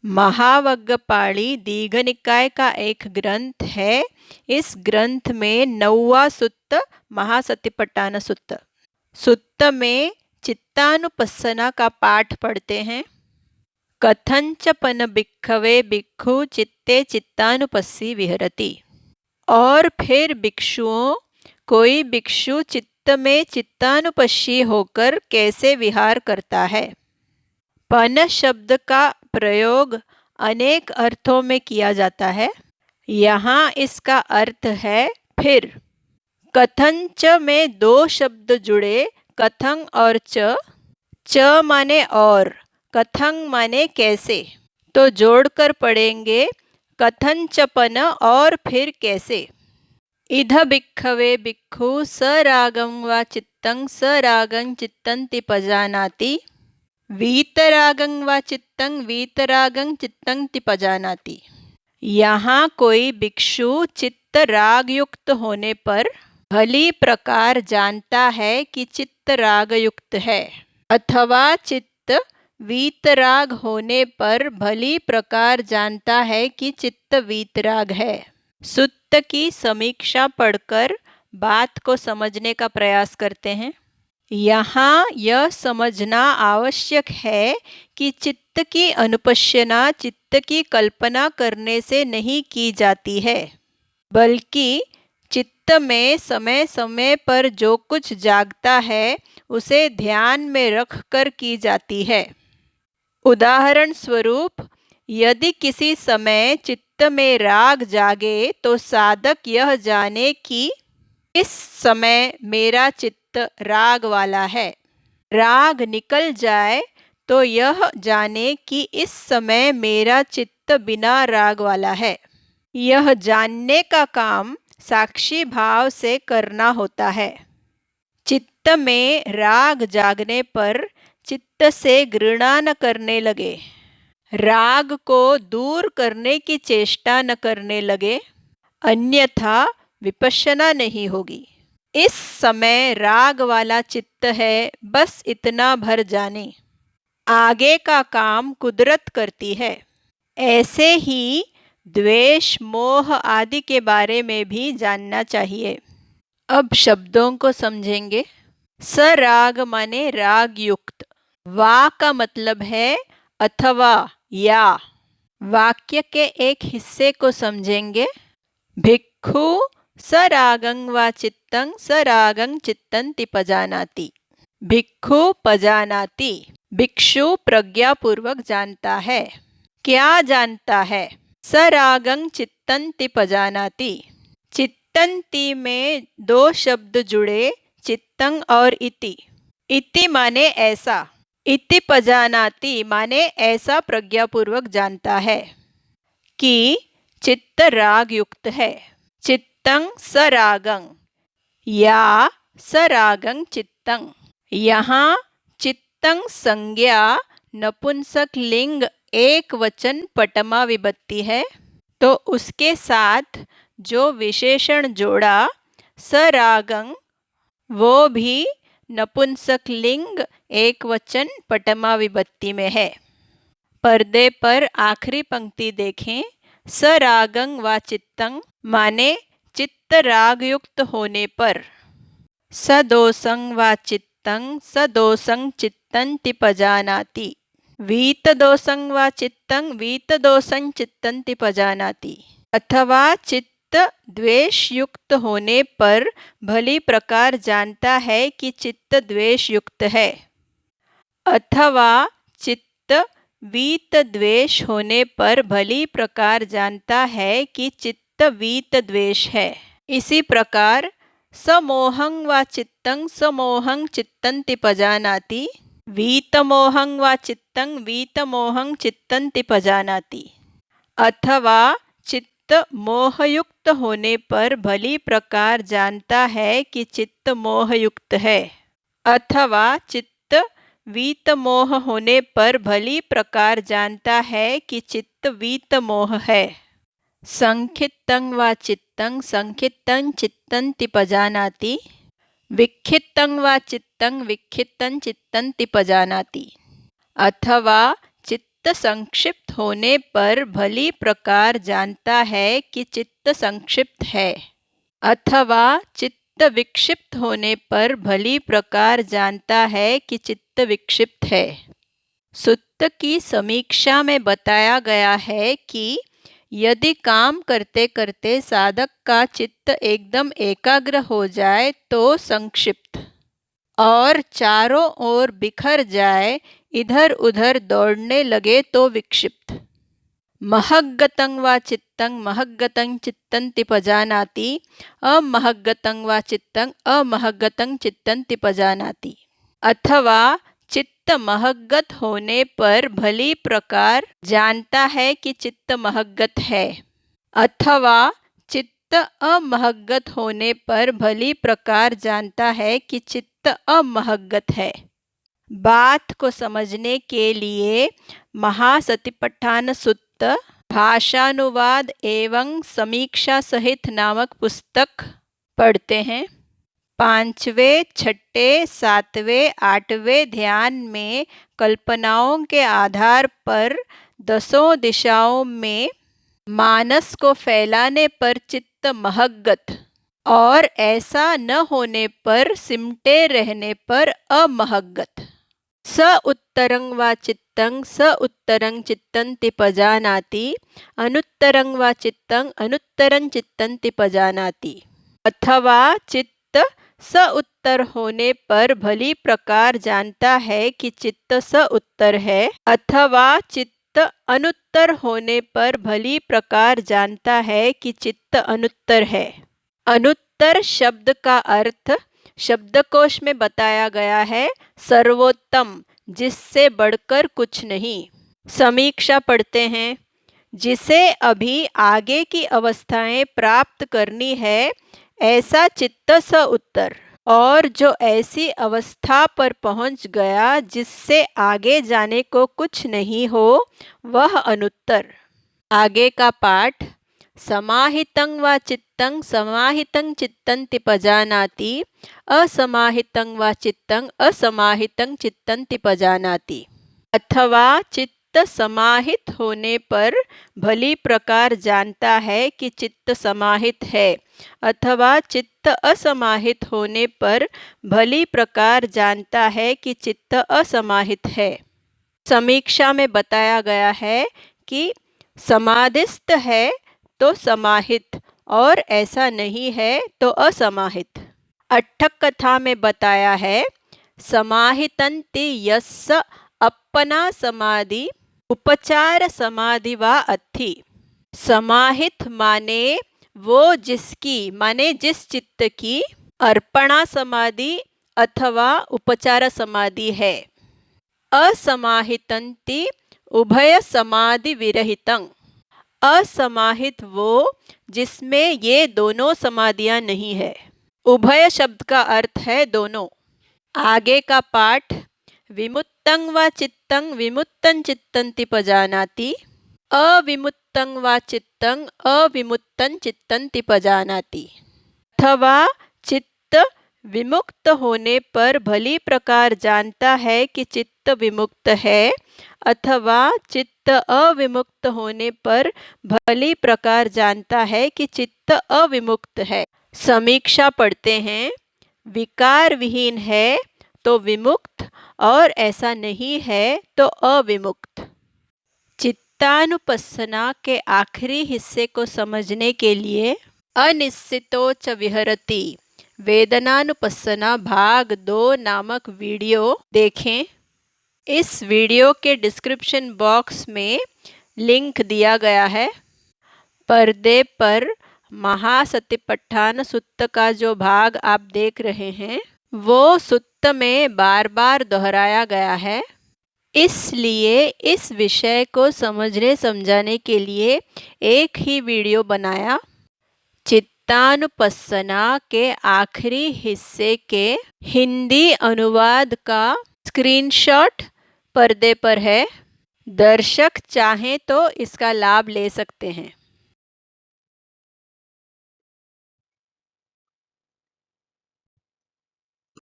महावग्गपाणि दीघ निकाय का एक ग्रंथ है। इस ग्रंथ में 9वां सुत्त महासतिपट्ठान सुत्त। सुत्त में चित्तानुपස්සना का पाठ पढ़ते हैं। कथंच पन भिक्खवे भिक्खु चित्ते चित्तानुपस्सी विहरति। और फिर भिक्षुओं, कोई भिक्षु चित्त में चित्तानुपस्सी होकर कैसे विहार करता है। पन शब्द का प्रयोग अनेक अर्थों में किया जाता है। यहाँ इसका अर्थ है फिर। कथंच में 2 शब्द जुड़े, कथं और च माने और, कथं माने कैसे, तो जोड़कर पढ़ेंगे कथंचपन और फिर कैसे। इध भिक्खवे भिक्खु सरागं वा चित्तं सरागं चित्तन्ति पजानाति। वीतरागं वा चित्तं वीतरागं चित्तन्ति पजानाति। यहाँ कोई भिक्षु चित्त राग युक्त होने पर भली प्रकार जानता है कि चित्त राग युक्त है, अथवा चित्त वीतराग होने पर भली प्रकार जानता है कि चित्त वीतराग है। सुत्त की समीक्षा पढ़कर बात को समझने का प्रयास करते हैं। यहाँ यह समझना आवश्यक है कि चित्त की अनुपश्यना चित्त की कल्पना करने से नहीं की जाती है, बल्कि चित्त में समय समय पर जो कुछ जागता है उसे ध्यान में रख कर की जाती है। उदाहरण स्वरूप, यदि किसी समय चित्त में राग जागे तो साधक यह जाने कि इस समय मेरा चित्त राग वाला है। राग निकल जाए तो यह जाने कि इस समय मेरा चित्त बिना राग वाला है। यह जानने का काम साक्षी भाव से करना होता है। चित्त में राग जागने पर चित्त से घृणा न करने लगे, राग को दूर करने की चेष्टा न करने लगे, अन्यथा विपश्यना नहीं होगी। इस समय राग वाला चित्त है, बस इतना भर जाने, आगे का काम कुदरत करती है। ऐसे ही द्वेष मोह आदि के बारे में भी जानना चाहिए। अब शब्दों को समझेंगे। सराग माने राग युक्त। वा का मतलब है अथवा या। वाक्य के एक हिस्से को समझेंगे। भिक्खु सरागं वा चित्तं सरागं चित्तन्ति पजानाति। भिक्खु पजानाति, भिक्षु प्रज्ञापूर्वक जानता है। क्या जानता है? सरागं चित्तन्ति पजानाति। चित्तन्ति में 2 शब्द जुड़े, चित्तं और इति। इति माने ऐसा, इति पजानाति माने ऐसा प्रज्ञापूर्वक जानता है कि चित्त राग युक्त है। चित्तं सरागं या सरागं चित्तं। यहाँ चित्तं संज्ञा नपुंसक लिंग एक वचन पटमा विभक्ति है, तो उसके साथ जो विशेषण जोड़ा सरागं, वो भी नपुंसक लिंग एक वचन पटमा विभक्ति में है। पर्दे पर आखिरी पंक्ति देखें। सरागं वा चित्तं माने चित्त राग युक्त होने पर। सदोषं वा चित्तं सदोषं चित्तन्ति पजानाति। वीतदोषं वा चित्तं वीतदोषं चित्तन्ति पजानाति। अथवा चित्त द्वेष युक्त होने पर भली प्रकार जानता है कि चित्त द्वेष युक्त है। अथवा चित्त वीत द्वेष होने पर भली प्रकार जानता है कि चित्त वीत द्वेष है। इसी प्रकार समोहं वा चित्तं समोहं चित्तन्ति पजानाति। वीतमोहं वा चित्तं वीतमोहं चित्तन्ति पजानाति। अथवा चित्त मोहयुक्त होने पर भली प्रकार जानता है कि चित्त मोहयुक्त है। अथवा चित्त वीतमोह होने पर भली प्रकार जानता है कि चित्त वीतमोह है। संखित्तं वा चित्तं संखित्तं चित्तन्ति पजानाति। विक्षिप्तं वा चित्तं विक्षिप्तं चित्तन्ति पजानाति। अथवा चित्त संक्षिप्त होने पर भली प्रकार जानता है कि चित्त संक्षिप्त है, अथवा चित्त विक्षिप्त होने पर भली प्रकार जानता है कि चित्त विक्षिप्त है। सुत्त की समीक्षा में बताया गया है कि यदि काम करते करते साधक का चित्त एकदम एकाग्र हो जाए तो संक्षिप्त, और चारों ओर बिखर जाए, इधर उधर दौड़ने लगे तो विक्षिप्त। महग्गतं वा चित्तं महग्गतं चित्तं पजानाति, अमहग्गतं वा चित्तं अमहग्गतं चित्तं पजानाति। अथवा चित्त महग्गत होने पर भली प्रकार जानता है कि चित्त महग्गत है, अथवा चित्त अमहग्गत होने पर भली प्रकार जानता है कि चित्त अमहग्गत है। बात को समझने के लिए महासतिपट्ठान सुत्त भाषानुवाद एवं समीक्षा सहित नामक पुस्तक पढ़ते हैं। 5वें, 6ठे, 7वें, 8वें ध्यान में कल्पनाओं के आधार पर 10 दिशाओं में मानस को फैलाने पर चित्त महग्गत, और ऐसा न होने पर सिमटे रहने पर अमहग्गत। स उत्तरं वा चित्तं स उत्तरं चित्तं पजानाति, अनुत्तरं वा चित्तं अनुत्तरं चित्तं पजानाति। अथवा चित्त स उत्तर होने पर भली प्रकार जानता है कि चित्त स उत्तर है, अथवा चित्त अनुत्तर होने पर भली प्रकार जानता है कि चित्त अनुत्तर है। अनुत्तर शब्द का अर्थ शब्दकोश में बताया गया है सर्वोत्तम, जिससे बढ़कर कुछ नहीं। समीक्षा पढ़ते हैं। जिसे अभी आगे की अवस्थाएं प्राप्त करनी है, ऐसा चित्त स उत्तर, और जो ऐसी अवस्था पर पहुंच गया जिससे आगे जाने को कुछ नहीं हो, वह अनुत्तर। आगे का पाठ। समाहितं वा चित्तं समाहितं चित्तं पजानाति, असमाहितं वा चित्तं असमाहितं चित्तं पजानाति। अथवा चित्त समाहित होने पर भली प्रकार जानता है कि चित्त समाहित है, अथवा चित्त असमाहित होने पर भली प्रकार जानता है कि चित्त असमाहित है। समीक्षा में बताया गया है कि समाधिस्थ है तो समाहित, और ऐसा नहीं है तो असमाहित। अट्ठक कथा में बताया है समाहितंति यस्स अपना समाधि उपचार समाधि वा अत्थि। समाहित माने वो जिसकी, माने जिस चित्त की अर्पणा समाधि अथवा उपचार समाधि है। असमाहितंति उभय समाधि विरहितं। असमाहित वो जिसमें ये दोनों समाधियां नहीं है। उभय शब्द का अर्थ है दोनों। आगे का पाठ। विमुत्तं वा चित्तं विमुत्तं चित्तं पजानाति, अविमुत्तं वा चित्तं अविमुत्तं चित्तं पजानाति। अथवा चित्त विमुक्त होने पर भली प्रकार जानता है कि चित्त विमुक्त है, अथवा चित्त अविमुक्त होने पर भली प्रकार जानता है कि चित्त अविमुक्त है। समीक्षा पढ़ते हैं। विकार विहीन है तो विमुक्त, और ऐसा नहीं है तो अविमुक्त। चित्तानुपස්සना के आखिरी हिस्से को समझने के लिए अनिश्चितो च विहरति वेदनानुपස්සना भाग 2 नामक वीडियो देखें। इस वीडियो के डिस्क्रिप्शन बॉक्स में लिंक दिया गया है। पर्दे पर महासतिपट्ठान सुत्त का जो भाग आप देख रहे हैं, वो सुत्त में बार बार दोहराया गया है। इसलिए इस विषय को समझने समझाने के लिए एक ही वीडियो बनाया। चित्तानुपස්සना के आखिरी हिस्से के हिंदी अनुवाद का स्क्रीनशॉट पर्दे पर है। दर्शक चाहें तो इसका लाभ ले सकते हैं।